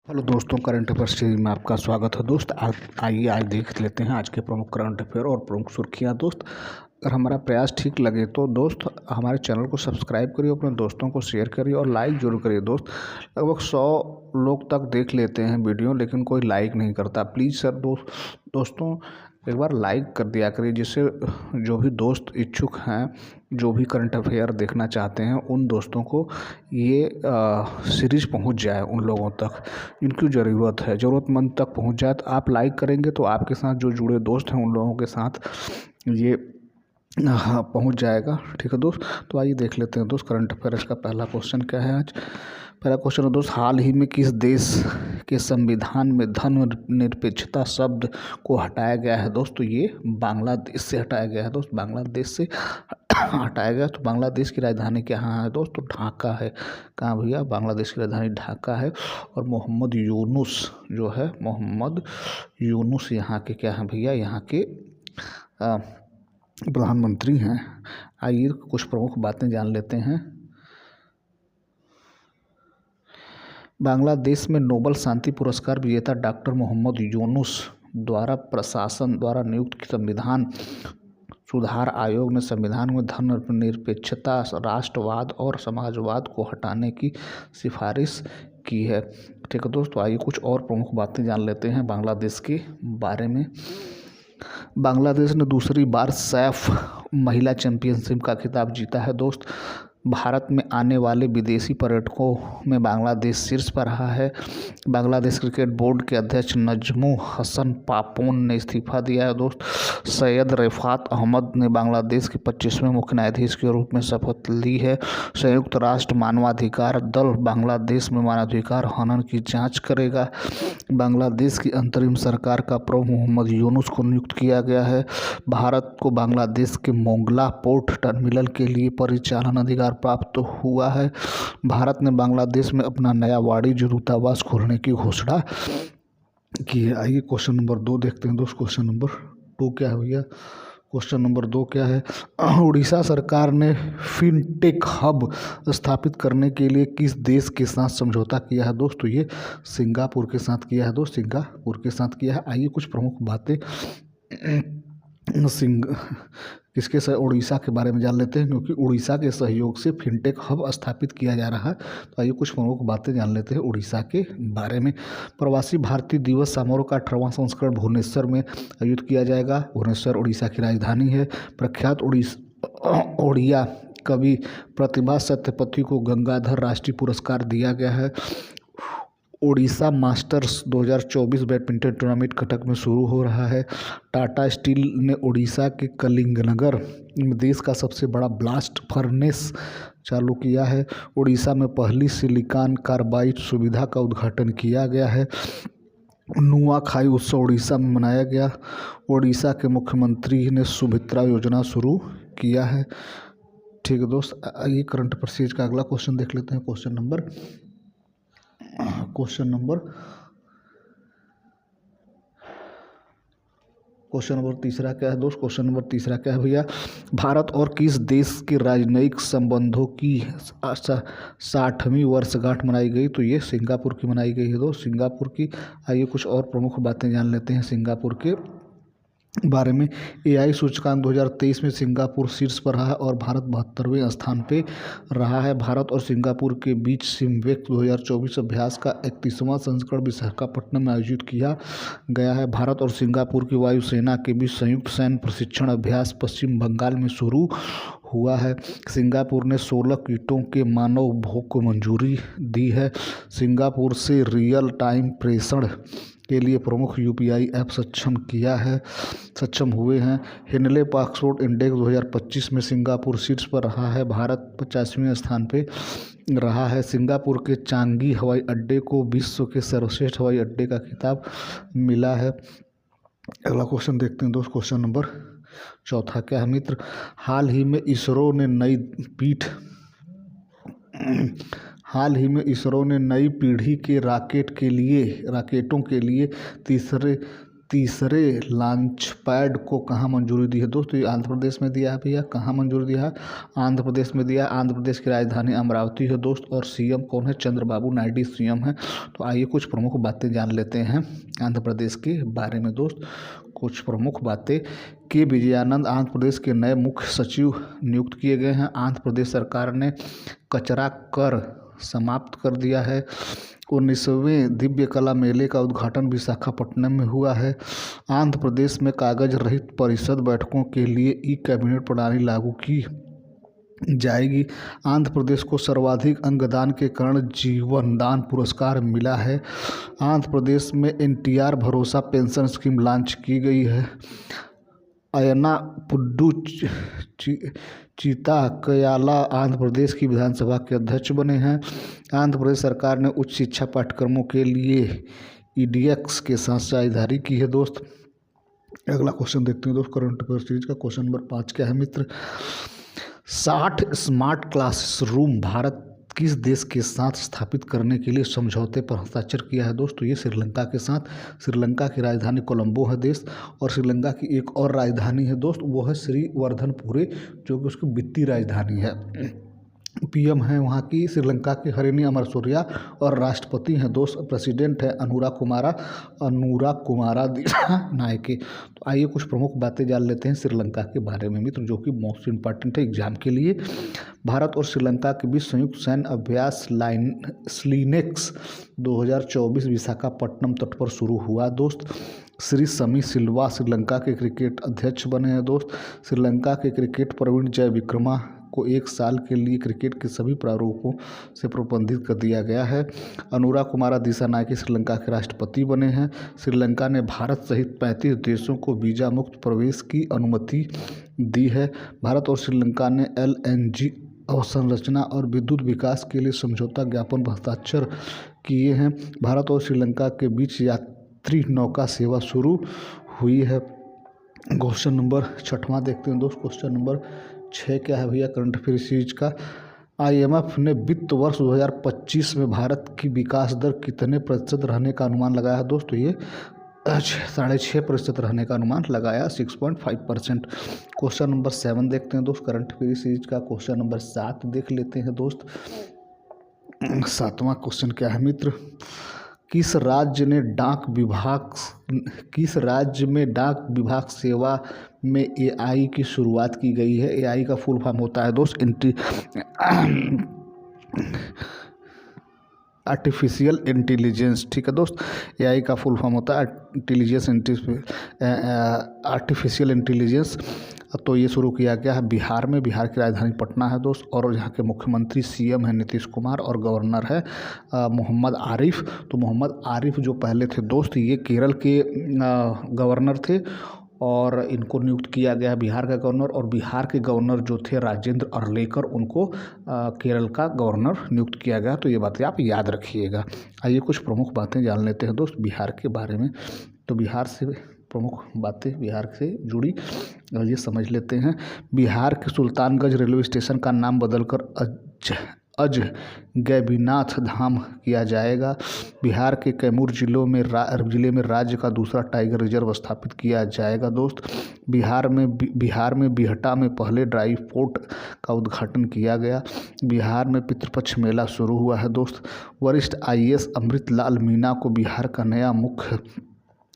Hello दोस्तों, current affair series में आपका स्वागत है। दोस्त आइए आज देख लेते हैं आज के प्रमुख करंट अफेयर और प्रमुख सुर्खियां। दोस्त, अगर हमारा प्रयास ठीक लगे तो दोस्त हमारे चैनल को सब्सक्राइब करिए, अपने दोस्तों को शेयर करिए और लाइक जरूर करिए। दोस्त, लगभग 100 लोग तक देख लेते हैं वीडियो, लेकिन कोई लाइक नहीं करता। प्लीज़ सर दोस्तों एक बार लाइक कर दिया करिए, जिससे जो भी दोस्त इच्छुक हैं, जो भी करंट अफेयर देखना चाहते हैं, उन दोस्तों को ये सीरीज पहुंच जाए उन लोगों तक जिनकी ज़रूरत है, ज़रूरतमंद तक पहुंच जाए। तो आप लाइक करेंगे तो आपके साथ जो जुड़े दोस्त हैं उन लोगों के साथ ये पहुंच जाएगा। ठीक है दोस्त, तो आइए देख लेते हैं दोस्त करंट अफेयर्स का पहला क्वेश्चन क्या है आज। पहला क्वेश्चन है दोस्त, हाल ही में किस देश के संविधान में धर्मनिरपेक्षता शब्द को हटाया गया है। दोस्त, तो ये बांग्लादेश से हटाया गया है। दोस्त, बांग्लादेश से हटाया गया। तो बांग्लादेश की राजधानी कहाँ है दोस्त? तो ढाका है। कहाँ भैया? बांग्लादेश की राजधानी ढाका है। और मोहम्मद यूनुस जो है, मोहम्मद यूनुस यहाँ के क्या हैं भैया? यहाँ के प्रधानमंत्री हैं। आइए कुछ प्रमुख बातें जान लेते हैं। बांग्लादेश में नोबेल शांति पुरस्कार विजेता डॉक्टर मोहम्मद यूनुस द्वारा प्रशासन द्वारा नियुक्त संविधान सुधार आयोग ने संविधान में धर्मनिरपेक्षता, राष्ट्रवाद और समाजवाद को हटाने की सिफारिश की है। ठीक है दोस्तों, आइए कुछ और प्रमुख बातें जान लेते हैं बांग्लादेश के बारे में। बांग्लादेश ने दूसरी बार सैफ महिला चैंपियनशिप का खिताब जीता है। दोस्त, भारत में आने वाले विदेशी पर्यटकों में बांग्लादेश शीर्ष पर रहा है। बांग्लादेश क्रिकेट बोर्ड के अध्यक्ष नजमू हसन पापोन ने इस्तीफा दिया है। दोस्त, सैयद रिफात अहमद ने बांग्लादेश के 25वें मुख्य न्यायाधीश के रूप में शपथ ली है। संयुक्त राष्ट्र मानवाधिकार दल बांग्लादेश में मानवाधिकार हनन की जांच करेगा। बांग्लादेश की अंतरिम सरकार का प्रमुख मोहम्मद यूनुस को नियुक्त किया गया है। भारत को बांग्लादेश के मोंगला पोर्ट टर्मिनल के लिए परिचालन अधिकार प्राप्त हुआ है। भारत ने बांग्लादेश में अपना नया वाणिज्य दूतावास खोलने की घोषणा की है। आइए क्वेश्चन नंबर 2 देखते हैं दोस्त। क्वेश्चन नंबर 2 क्या है भैया? क्वेश्चन नंबर 2 क्या है? उड़ीसा सरकार ने फिनटेक हब स्थापित करने के लिए किस देश के साथ समझौता किया है। दोस्तों, ये सिंगापुर के साथ किया है। दोस्त, सिंगापुर के साथ किया है। आइए कुछ प्रमुख बातें किसके साथ उड़ीसा के बारे में जान लेते हैं, क्योंकि उड़ीसा के सहयोग से फिनटेक हब स्थापित किया जा रहा है। तो आइए कुछ प्रमुख बातें जान लेते हैं उड़ीसा के बारे में। प्रवासी भारतीय दिवस समारोह का 18वां संस्करण भुवनेश्वर में आयोजित किया जाएगा। भुवनेश्वर उड़ीसा की राजधानी है। प्रख्यात ओड़िया कवि प्रतिभा सत्यपथी को गंगाधर राष्ट्रीय पुरस्कार दिया गया है। Odisha masters 2024 badminton tournament Cuttack में शुरू हो रहा है। टाटा स्टील ने ओडिशा के कलिंगनगर में देश का सबसे बड़ा ब्लास्ट फर्नेस चालू किया है। ओडिशा में पहली सिलिकॉन कार्बाइड सुविधा का उद्घाटन किया गया है। नुआखाई उत्सव ओडिशा में मनाया गया। ओडिशा के मुख्यमंत्री ने सुभित्रा योजना शुरू किया है। ठीक है दोस्त, आइए करंट अफेयर सीरीज का अगला क्वेश्चन देख लेते हैं। क्वेश्चन नंबर तीसरा क्या है दोस्त? क्वेश्चन नंबर तीसरा क्या है भैया? भारत और किस देश के राजनयिक संबंधों की 60वीं वर्षगांठ मनाई गई? तो ये सिंगापुर की मनाई गई है दोस्त, सिंगापुर की। आइए कुछ और प्रमुख बातें जान लेते हैं सिंगापुर के बारे में। AI सूचकांक 2023 में सिंगापुर शीर्ष पर रहा है और भारत 72वें स्थान पे रहा है। भारत और सिंगापुर के बीच सिमवेक 2024 अभ्यास का 31वां संस्करण विशाखापट्टनम में आयोजित किया गया है। भारत और सिंगापुर की वायुसेना के बीच संयुक्त सैन्य प्रशिक्षण अभ्यास पश्चिम बंगाल में शुरू हुआ है। सिंगापुर ने 16 कीटों के मानव भोग को मंजूरी दी है। सिंगापुर से रियल टाइम प्रेषण के लिए प्रमुख UPI ऐप सक्षम हुए हैं। हेनले पासपोर्ट इंडेक्स 2025 में सिंगापुर शीर्ष पर रहा है। भारत 50वें स्थान पे रहा है। सिंगापुर के चांगी हवाई अड्डे को विश्व के सर्वश्रेष्ठ हवाई अड्डे का खिताब मिला है। अगला क्वेश्चन देखते हैं दोस्त। क्वेश्चन नंबर 4 क्या है मित्र? हाल ही में इसरो ने नई पीढ़ी के राकेटों के लिए तीसरे लॉन्च पैड को कहाँ मंजूरी दी है दोस्तों? ये आंध्र प्रदेश में दिया है भैया। कहाँ मंजूरी दिया है? आंध्र प्रदेश में दिया है। आंध्र प्रदेश की राजधानी अमरावती है दोस्त। और सीएम कौन है? चंद्रबाबू नायडू सीएम है। तो आइए कुछ प्रमुख बातें जान लेते हैं आंध्र प्रदेश के बारे में दोस्त। कुछ प्रमुख बातें के विजयानंद आंध्र प्रदेश के नए मुख्य सचिव नियुक्त किए गए हैं। आंध्र प्रदेश सरकार ने कचरा कर समाप्त कर दिया है। 19वें दिव्य कला मेले का उद्घाटन विशाखापट्टनम में हुआ है। आंध्र प्रदेश में कागज रहित परिषद बैठकों के लिए ई कैबिनेट प्रणाली लागू की जाएगी। आंध्र प्रदेश को सर्वाधिक अंगदान के कारण जीवन दान पुरस्कार मिला है। आंध्र प्रदेश में एनटीआर भरोसा पेंशन स्कीम लॉन्च की गई है। अयना पुड्डू चीता कयाला आंध्र प्रदेश की विधानसभा के अध्यक्ष बने हैं। आंध्र प्रदेश सरकार ने उच्च शिक्षा पाठ्यक्रमों के लिए ईडीएक्स के साथ साझेदारी की है दोस्त। अगला क्वेश्चन देखते हैं दोस्त करंट अफेयर सीरीज का। क्वेश्चन नंबर 5 क्या है मित्र? 60 स्मार्ट क्लासरूम भारत किस देश के साथ स्थापित करने के लिए समझौते पर हस्ताक्षर किया है दोस्तों? ये श्रीलंका के साथ। श्रीलंका की राजधानी कोलंबो है देश। और श्रीलंका की एक और राजधानी है दोस्त, वो है श्रीवर्धनपुरे, जो कि उसकी वित्तीय राजधानी है। पीएम है वहाँ की श्रीलंका की हरिनी अमरसूरिया। और राष्ट्रपति हैं दोस्त, प्रेसिडेंट है अनुरा कुमारा नायके। तो आइए कुछ प्रमुख बातें जान लेते हैं श्रीलंका के बारे में मित्र, जो कि मोस्ट इम्पॉर्टेंट है एग्जाम के लिए। भारत और श्रीलंका के बीच संयुक्त सैन्य अभ्यास स्लीनेक्स 2024 विशाखापट्टनम तट पर शुरू हुआ दोस्त। श्री समी सिल्वा श्रीलंका के क्रिकेट अध्यक्ष बने हैं दोस्त। श्रीलंका के क्रिकेट प्रवीण जयविक्रमा को 1 साल के लिए क्रिकेट के सभी प्रारूपों से प्रतिबंधित कर दिया गया है। अनुरा कुमारा दिसानायके श्रीलंका के राष्ट्रपति बने हैं। श्रीलंका ने भारत सहित 35 देशों को वीज़ा मुक्त प्रवेश की अनुमति दी है। भारत और श्रीलंका ने एलएनजी अवसंरचना और विद्युत विकास के लिए समझौता ज्ञापन पर हस्ताक्षर किए हैं। भारत और श्रीलंका के बीच यात्री नौका सेवा शुरू हुई है। क्वेश्चन नंबर 6वां देखते हैं दोस्त। क्वेश्चन नंबर 6 क्या है भैया करंट अफेयर सीरीज का? आईएमएफ ने वित्त वर्ष 2025 में भारत की विकास दर कितने प्रतिशत रहने का अनुमान लगाया है दोस्तों? ये 6.5% रहने का अनुमान लगाया, 6.5%। क्वेश्चन नंबर 7 देखते हैं दोस्त करंट अफेयर सीरीज का। क्वेश्चन नंबर 7 देख लेते हैं दोस्त। 7वां क्वेश्चन क्या है मित्र? किस राज्य में डाक विभाग सेवा में एआई की शुरुआत की गई है? एआई का फुल फॉर्म होता है दोस्त आर्टिफिशियल इंटेलिजेंस। ठीक है दोस्त, एआई का फुल फॉर्म होता है आर्टिफिशियल इंटेलिजेंस। तो ये शुरू किया गया है बिहार में। बिहार की राजधानी पटना है दोस्त। और यहाँ के मुख्यमंत्री सीएम है नीतीश कुमार और गवर्नर है मोहम्मद आरिफ। तो मोहम्मद आरिफ जो पहले थे दोस्त, ये केरल के गवर्नर थे और इनको नियुक्त किया गया बिहार का गवर्नर। और बिहार के गवर्नर जो थे राजेंद्र अर्लेकर, उनको केरल का गवर्नर नियुक्त किया गया। तो ये बातें आप याद रखिएगा। आइए कुछ प्रमुख बातें जान लेते हैं दोस्त बिहार के बारे में। तो बिहार से प्रमुख बातें बिहार से जुड़ी ये समझ लेते हैं। बिहार के सुल्तानगंज रेलवे स्टेशन का नाम बदलकर अजगैबीनाथ धाम किया जाएगा। बिहार के कैमूर जिले में राज्य का दूसरा टाइगर रिजर्व स्थापित किया जाएगा दोस्त। बिहार में बिहटा में पहले ड्राई पोर्ट का उद्घाटन किया गया। बिहार में पितृपक्ष मेला शुरू हुआ है दोस्त। वरिष्ठ आईएएस अमृतलाल मीना को बिहार का नया मुख्य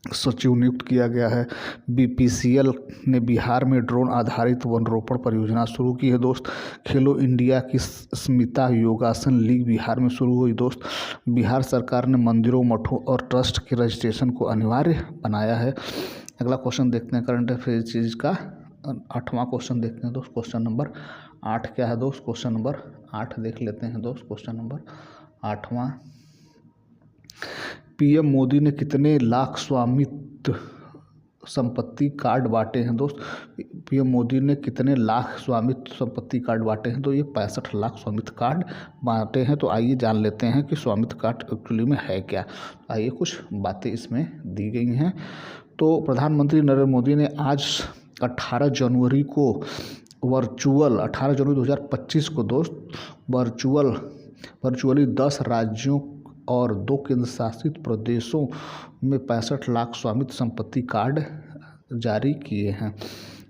सचिव नियुक्त किया गया है। बीपीसीएल ने बिहार में ड्रोन आधारित वन रोपण परियोजना शुरू की है दोस्त। खेलो इंडिया की स्मिता योगासन लीग बिहार में शुरू हुई दोस्त। बिहार सरकार ने मंदिरों, मठों और ट्रस्ट के रजिस्ट्रेशन को अनिवार्य बनाया है। अगला क्वेश्चन देखते हैं करंट अफेयर चीज का। 8वां क्वेश्चन देखते हैं दोस्त। क्वेश्चन नंबर 8 क्या है दोस्त? क्वेश्चन नंबर 8 देख लेते हैं दोस्त। क्वेश्चन नंबर 8वां, पीएम मोदी ने कितने लाख स्वामित्व संपत्ति कार्ड बांटे हैं दोस्त? पीएम मोदी ने कितने लाख स्वामित्व संपत्ति कार्ड बांटे हैं? तो ये 65 लाख स्वामित्व कार्ड बांटे हैं। तो आइए जान लेते हैं कि स्वामित्व कार्ड एक्चुअली में है क्या। आइए कुछ बातें इसमें दी गई हैं। तो प्रधानमंत्री नरेंद्र मोदी ने आज 18 जनवरी 2025 को दोस्त वर्चुअली 10 राज्यों और 2 केंद्र शासित प्रदेशों में 65 लाख स्वामित्व संपत्ति कार्ड जारी किए हैं,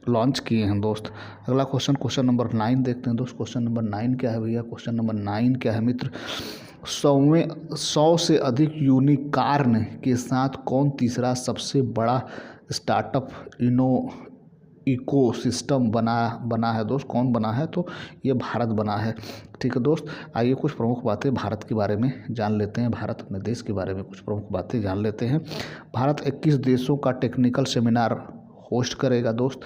लॉन्च किए हैं दोस्त। अगला क्वेश्चन नंबर 9 देखते हैं दोस्त। क्वेश्चन नंबर 9 क्या है भैया? क्वेश्चन नंबर 9 क्या है मित्र? 100 से अधिक यूनिकॉर्न के साथ कौन तीसरा सबसे बड़ा स्टार्टअप इकोसिस्टम बना है दोस्त? कौन बना है? तो ये भारत बना है। ठीक है दोस्त, आइए कुछ प्रमुख बातें भारत के बारे में जान लेते हैं। भारत अपने देश के बारे में कुछ प्रमुख बातें जान लेते हैं। भारत 21 देशों का टेक्निकल सेमिनार होस्ट करेगा दोस्त।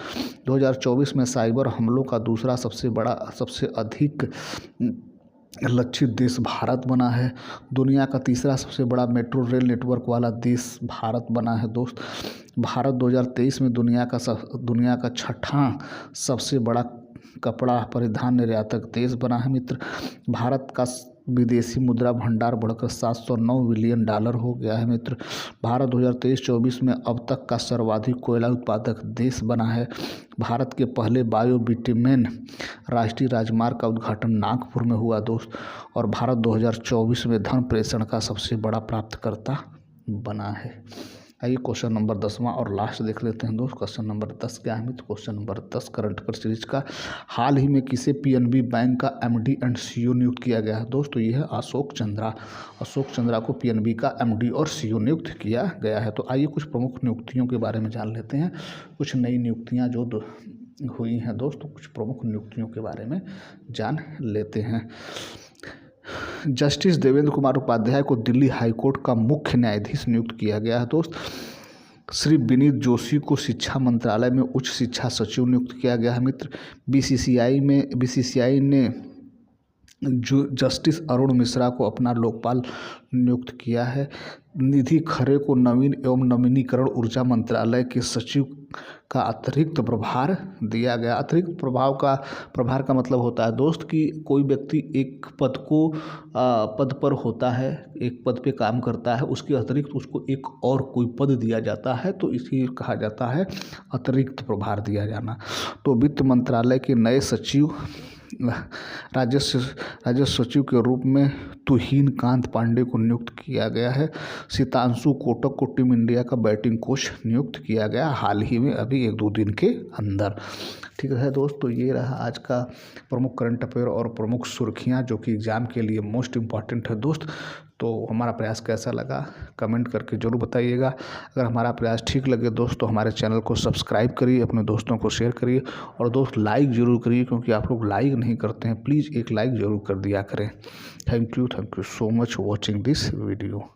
2024 में साइबर हमलों का दूसरा सबसे अधिक लक्षित देश भारत बना है। दुनिया का तीसरा सबसे बड़ा मेट्रो रेल नेटवर्क वाला देश भारत बना है दोस्त। भारत 2023 में दुनिया का छठा सबसे बड़ा कपड़ा परिधान निर्यातक देश बना है मित्र। भारत का विदेशी मुद्रा भंडार बढ़कर $709 बिलियन हो गया है मित्र। भारत 2023-24 में अब तक का सर्वाधिक कोयला उत्पादक देश बना है। भारत के पहले बायो बिटुमेन राष्ट्रीय राजमार्ग का उद्घाटन नागपुर में हुआ दोस्त। और भारत 2024 में धन प्रेषण का सबसे बड़ा प्राप्तकर्ता बना है। आइए क्वेश्चन नंबर 10वां और लास्ट देख लेते हैं दोस्त। क्वेश्चन नंबर 10 क्या है? तो question number 10 current affair series का, हाल ही में किसे पीएनबी बैंक का एमडी एंड सीईओ नियुक्त किया गया है दोस्त? तो ये है अशोक चंद्रा को पीएनबी का एमडी और सीईओ नियुक्त किया गया है। तो आइए कुछ प्रमुख नियुक्तियों के बारे में जान लेते हैं। कुछ नई नियुक्तियाँ जो हुई हैं दोस्त, तो कुछ प्रमुख नियुक्तियों के बारे में जान लेते हैं। जस्टिस देवेंद्र कुमार उपाध्याय को दिल्ली हाईकोर्ट का मुख्य न्यायाधीश नियुक्त किया गया है दोस्त। श्री विनीत जोशी को शिक्षा मंत्रालय में उच्च शिक्षा सचिव नियुक्त किया गया है मित्र। बीसीसीआई ने जस्टिस अरुण मिश्रा को अपना लोकपाल नियुक्त किया है। निधि खरे को नवीन एवं नवीनीकरण ऊर्जा मंत्रालय के सचिव का अतिरिक्त प्रभार दिया गया। अतिरिक्त प्रभार का मतलब होता है दोस्त कि कोई व्यक्ति एक पद पर होता है, एक पद पे काम करता है, उसके अतिरिक्त उसको एक और कोई पद दिया जाता है, तो इसे कहा जाता है अतिरिक्त प्रभार दिया जाना। तो वित्त मंत्रालय के नए सचिव राजस्व सचिव के रूप में तुहिन कांत पांडे को नियुक्त किया गया है। सितांशु कोटक को टीम इंडिया का बैटिंग कोच नियुक्त किया गया हाल ही में, अभी 1-2 दिन के अंदर। ठीक है दोस्त, तो ये रहा आज का प्रमुख करंट अफेयर और प्रमुख सुर्खियाँ जो कि एग्ज़ाम के लिए मोस्ट इम्पॉर्टेंट है दोस्त। तो हमारा प्रयास कैसा लगा कमेंट करके ज़रूर बताइएगा। अगर हमारा प्रयास ठीक लगे दोस्त तो हमारे चैनल को सब्सक्राइब करिए, अपने दोस्तों को शेयर करिए और दोस्त लाइक ज़रूर करिए, क्योंकि आप लोग लाइक नहीं करते हैं। प्लीज़ एक लाइक ज़रूर कर दिया करें। Thank you so much watching this video.